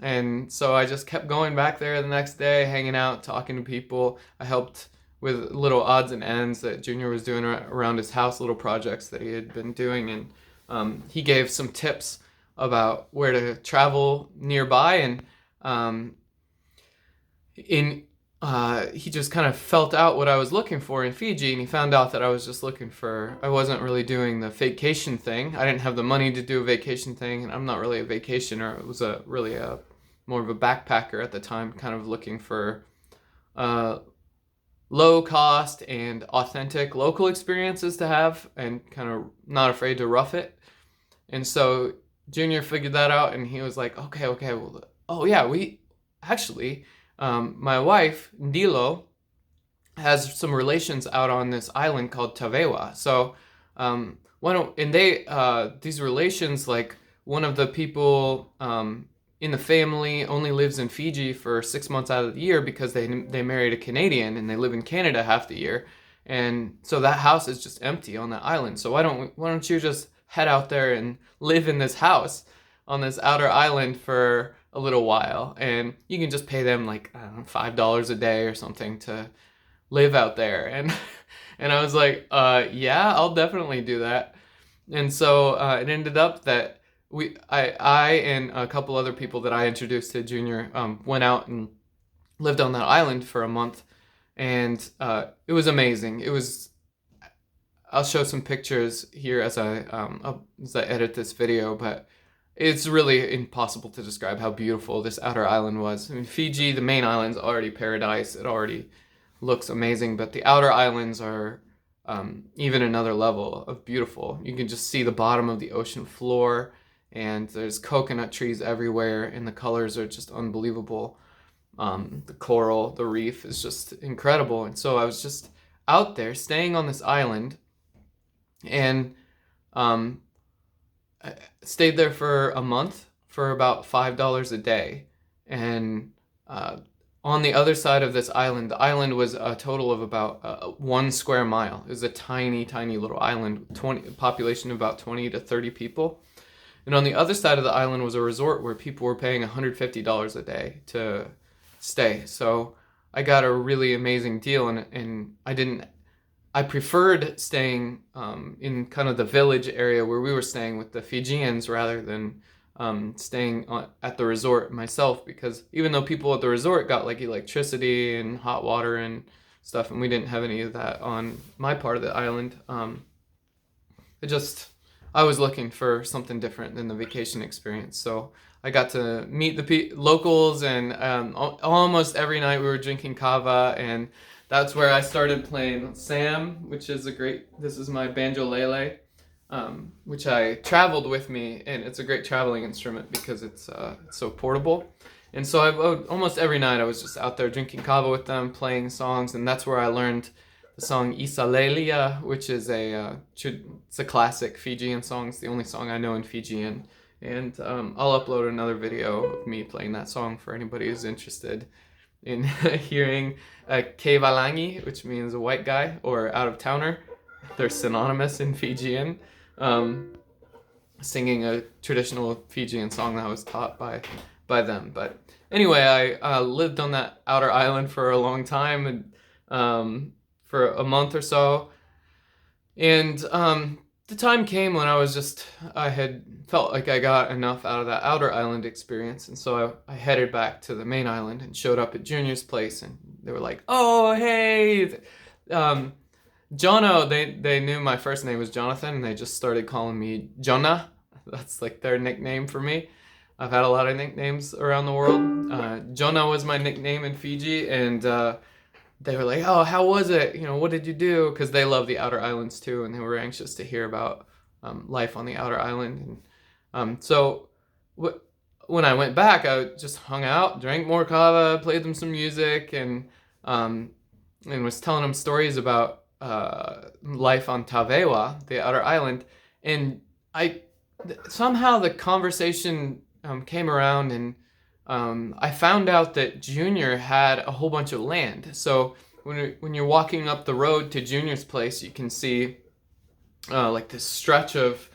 And so I just kept going back there the next day, hanging out, talking to people. I helped with little odds and ends that Junior was doing around his house, little projects that he had been doing. And he gave some tips about where to travel nearby. And um, in he just kind of felt out what I was looking for in Fiji, and he found out that I was just looking for. I wasn't really doing the vacation thing. I didn't have the money to do a vacation thing, and I'm not really a vacationer. It was a really a more of a backpacker at the time, kind of looking for uh, low cost and authentic local experiences to have, and kind of not afraid to rough it. And so Junior figured that out, and he was like, okay, okay, well, oh yeah, we actually, my wife, Ndilo, has some relations out on this island called Tavewa. So, why don't, and they, these relations, like one of the people, in the family only lives in Fiji for 6 months out of the year because they married a Canadian and they live in Canada half the year. And so that house is just empty on that island. So why don't you just head out there and live in this house on this outer island for a little while, and you can just pay them like, I don't know, $5 a day or something to live out there. And and I was like, yeah, I'll definitely do that. And so it ended up that I and a couple other people that I introduced to Junior went out and lived on that island for a month, and it was amazing. It was. I'll show some pictures here as I edit this video, but it's really impossible to describe how beautiful this outer island was. I mean, Fiji, the main island's already paradise. It already looks amazing, but the outer islands are even another level of beautiful. You can just see the bottom of the ocean floor, and there's coconut trees everywhere, and the colors are just unbelievable. The coral, the reef is just incredible. And so I was just out there staying on this island, and um, I stayed there for a month for about $5 a day. And on the other side of this island, the island was a total of about 1 square mile. It was a tiny, tiny little island, population of about 20 to 30 people. And on the other side of the island was a resort where people were paying $150 a day to stay. So I got a really amazing deal, and I preferred staying in kind of the village area where we were staying with the Fijians rather than staying at the resort myself, because even though people at the resort got like electricity and hot water and stuff, and we didn't have any of that on my part of the island, it just I was looking for something different than the vacation experience. So I got to meet the locals, and almost every night we were drinking kava, and that's where I started playing Sam, which is this is my banjo lele, which I traveled with me, and it's a great traveling instrument because it's so portable. And so almost every night I was just out there drinking kava with them, playing songs, and that's where I learned the song Isalelia, which is it's a classic Fijian song. It's the only song I know in Fijian. And I'll upload another video of me playing that song for anybody who's interested in hearing Kevalangi, which means a white guy or out of towner. They're synonymous in Fijian. Singing a traditional Fijian song that was taught by them. But anyway, I lived on that outer island for a long time, and for a month or so. And the time came when I had felt like I got enough out of that outer island experience. And so I headed back to the main island and showed up at Junior's place, and they were like, oh, hey, Jono, they knew my first name was Jonathan, and they just started calling me Jonah. That's like their nickname for me. I've had a lot of nicknames around the world. Jonah was my nickname in Fiji, and they were like, oh, how was it? What did you do? Because they love the outer islands too, and they were anxious to hear about life on the outer island. And so when I went back, I just hung out, drank more kava, played them some music, and was telling them stories about life on Tavewa, the outer island. And somehow the conversation came around, and I found out that Junior had a whole bunch of land. So when you're walking up the road to Junior's place, you can see like this stretch of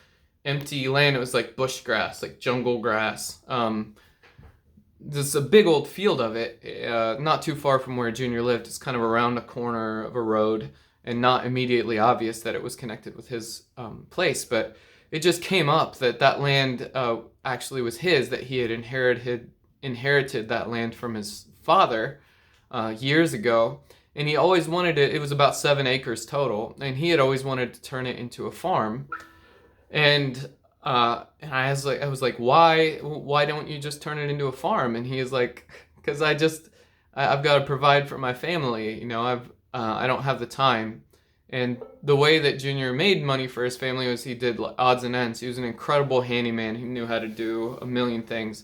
empty land. It was like bush grass, like jungle grass. there's a big old field of it, not too far from where Junior lived. It's kind of around a corner of a road, and not immediately obvious that it was connected with his place. But it just came up that that land actually was his, that he had inherited that land from his father years ago. And he always wanted it. It was about 7 acres total, and he had always wanted to turn it into a farm. And I was like, why don't you just turn it into a farm? And he is like, because I've got to provide for my family. You know, I don't have the time. And the way that Junior made money for his family was he did odds and ends. He was an incredible handyman. He knew how to do a million things.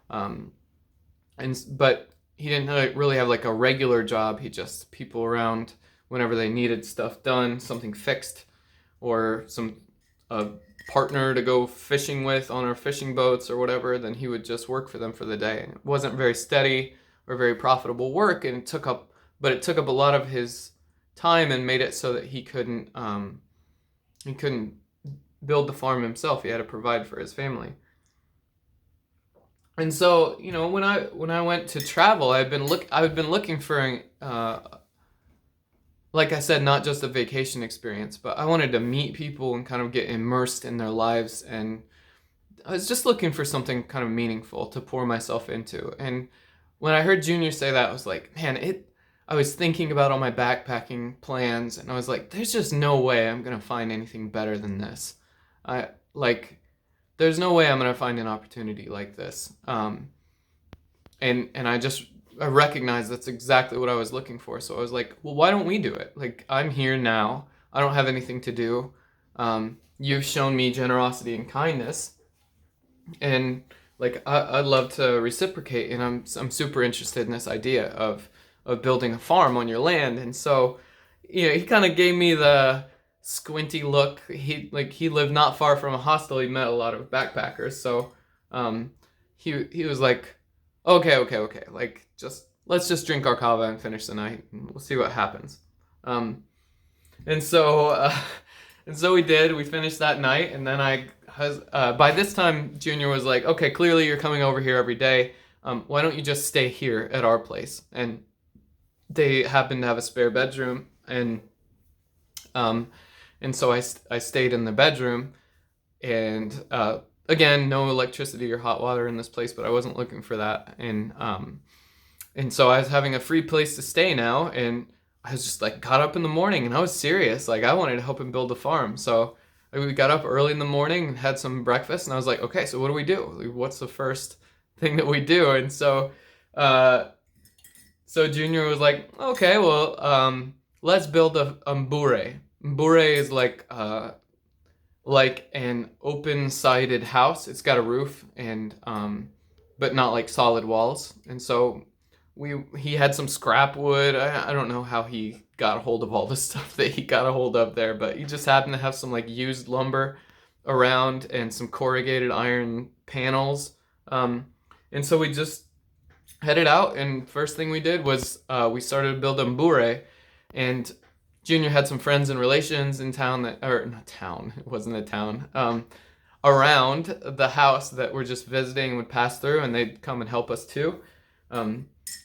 But he didn't really have like a regular job. He just people around whenever they needed stuff done, something fixed, or a partner to go fishing with on our fishing boats or whatever. Then he would just work for them for the day. It wasn't very steady or very profitable work, and it took up a lot of his time and made it so that he couldn't build the farm himself. He had to provide for his family. And so, you know, when I went to travel, I've been looking for like I said, not just a vacation experience, but I wanted to meet people and kind of get immersed in their lives. And I was just looking for something kind of meaningful to pour myself into. And when I heard Junior say that, I was like, man, I was thinking about all my backpacking plans, and I was like, there's just no way I'm going to find anything better than this. There's no way I'm going to find an opportunity like this. And I recognized that's exactly what I was looking for. So I was like, well, why don't we do it? Like, I'm here now. I don't have anything to do. You've shown me generosity and kindness. And like, I'd love to reciprocate. And I'm super interested in this idea of building a farm on your land. And so, you know, he kind of gave me the squinty look. He lived not far from a hostel. He met a lot of backpackers. So he was like, okay. Like, let's just drink our kava and finish the night, and we'll see what happens. And so we did. We finished that night, and then by this time, Junior was like, okay, clearly you're coming over here every day. Why don't you just stay here at our place? And they happened to have a spare bedroom, and so I stayed in the bedroom, and again, no electricity or hot water in this place, but I wasn't looking for that. And so I was having a free place to stay now, and I was just like, got up in the morning, and I was serious. Like, I wanted to help him build a farm. So we got up early in the morning and had some breakfast, and I was like, okay, so what do we do? Like, what's the first thing that we do? And so Junior was like, okay, well, let's build a mbure. Mbure is like an open-sided house. It's got a roof, and but not like solid walls. And so he had some scrap wood. I don't know how he got a hold of all the stuff that he got a hold of there, but he just happened to have some like used lumber around and some corrugated iron panels. And so we just headed out, and first thing we did was we started to build a mbure. And Junior had some friends and relations in town not town, it wasn't a town, around the house that were just visiting, would pass through, and they'd come and help us too.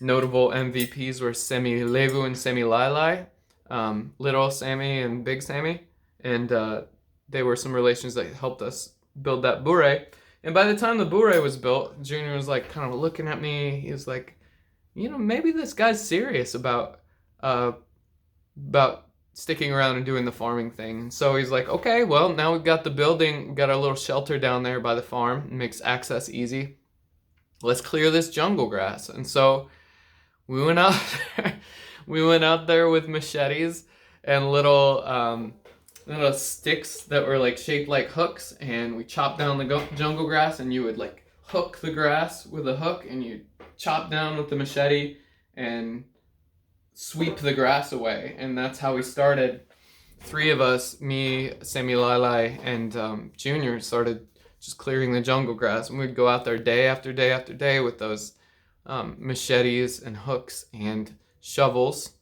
Notable MVPs were Semi Levu and Semi Lailai, Little Sammy and Big Sammy, and they were some relations that helped us build that bure. And by the time the bure was built, Junior was like kind of looking at me. He was like, you know, maybe this guy's serious about sticking around and doing the farming thing. And so he's like, okay, well, now we've got the building, we've got our little shelter down there by the farm. It makes access easy. Let's clear this jungle grass. And so we went out there. We went out there with machetes and little sticks that were like shaped like hooks, and we chopped down the jungle grass, and you would like hook the grass with a hook, and you chop down with the machete and sweep the grass away. And that's how we started. 3 of us, me, Semi Lalai, and Junior, started just clearing the jungle grass, and we'd go out there day after day after day with those machetes and hooks and shovels,